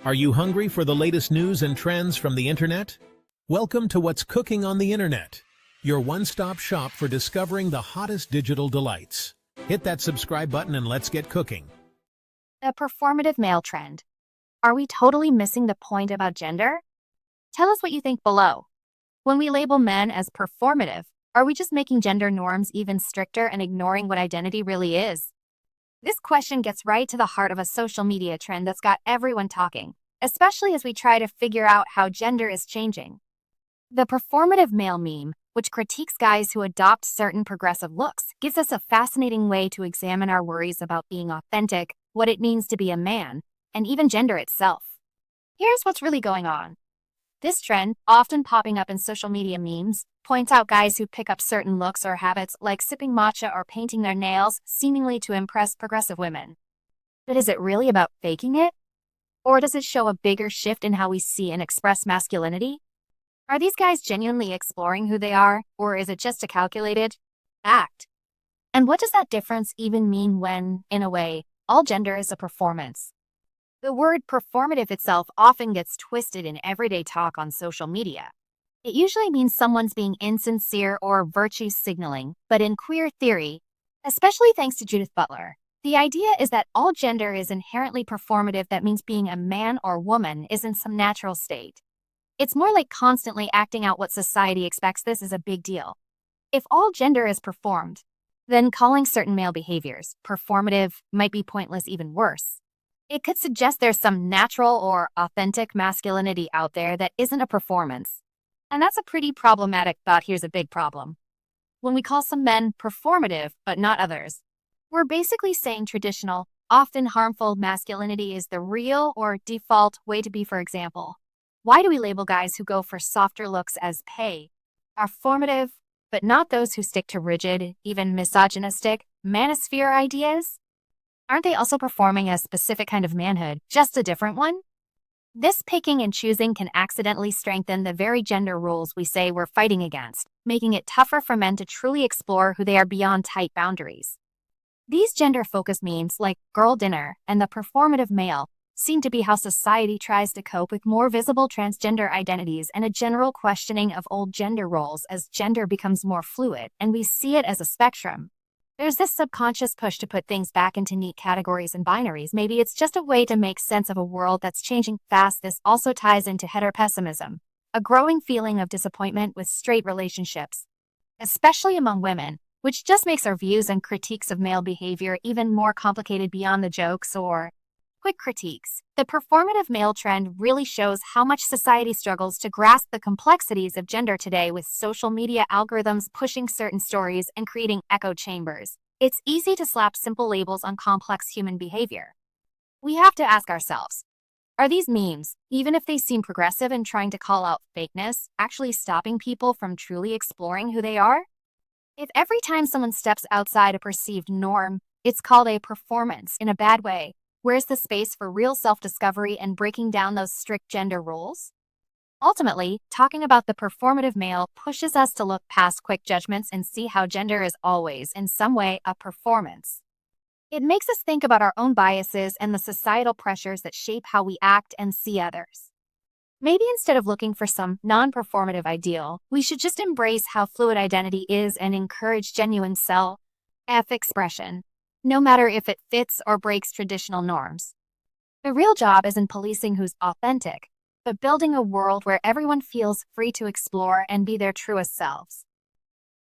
Are you hungry for the latest news and trends from the internet? Welcome to What's Cooking on the Internet, your one-stop shop for discovering the hottest digital delights. Hit that subscribe button and let's get cooking. A performative male trend. Are we totally missing the point about gender? Tell us what you think below. When we label men as performative, are we just making gender norms even stricter and ignoring what identity really is? This question gets right to the heart of a social media trend that's got everyone talking, especially as we try to figure out how gender is changing. The performative male meme, which critiques guys who adopt certain progressive looks, gives us a fascinating way to examine our worries about being authentic, what it means to be a man, and even gender itself. Here's what's really going on. This trend, often popping up in social media memes, points out guys who pick up certain looks or habits like sipping matcha or painting their nails, seemingly to impress progressive women. But is it really about faking it? Or does it show a bigger shift in how we see and express masculinity? Are these guys genuinely exploring who they are, or is it just a calculated act? And what does that difference even mean when, in a way, all gender is a performance? The word performative itself often gets twisted in everyday talk on social media. It usually means someone's being insincere or virtue signaling, but in queer theory, especially thanks to Judith Butler, the idea is that all gender is inherently performative. That means being a man or woman isn't some natural state. It's more like constantly acting out what society expects. This is a big deal. If all gender is performed, then calling certain male behaviors performative might be pointless, even worse. It could suggest there's some natural or authentic masculinity out there that isn't a performance. And that's a pretty problematic thought. Here's a big problem. When we call some men performative, but not others, we're basically saying traditional, often harmful masculinity is the real or default way to be. For example, why do we label guys who go for softer looks as performative, but not those who stick to rigid, even misogynistic, manosphere ideas? Aren't they also performing a specific kind of manhood, just a different one? This picking and choosing can accidentally strengthen the very gender roles we say we're fighting against, making it tougher for men to truly explore who they are beyond tight boundaries. These gender-focused memes, like girl dinner and the performative male, seem to be how society tries to cope with more visible transgender identities and a general questioning of old gender roles as gender becomes more fluid and we see it as a spectrum. There's this subconscious push to put things back into neat categories and binaries. Maybe it's just a way to make sense of a world that's changing fast. This also ties into heteropessimism, a growing feeling of disappointment with straight relationships, especially among women, which just makes our views and critiques of male behavior even more complicated beyond the jokes or quick critiques. The performative male trend really shows how much society struggles to grasp the complexities of gender today, with social media algorithms pushing certain stories and creating echo chambers. It's easy to slap simple labels on complex human behavior. We have to ask ourselves, are these memes, even if they seem progressive and trying to call out fakeness, actually stopping people from truly exploring who they are? If every time someone steps outside a perceived norm, it's called a performance in a bad way, where's the space for real self-discovery and breaking down those strict gender roles? Ultimately, talking about the performative male pushes us to look past quick judgments and see how gender is always, in some way, a performance. It makes us think about our own biases and the societal pressures that shape how we act and see others. Maybe instead of looking for some non-performative ideal, we should just embrace how fluid identity is and encourage genuine self-expression, no matter if it fits or breaks traditional norms. The real job isn't policing who's authentic, but building a world where everyone feels free to explore and be their truest selves.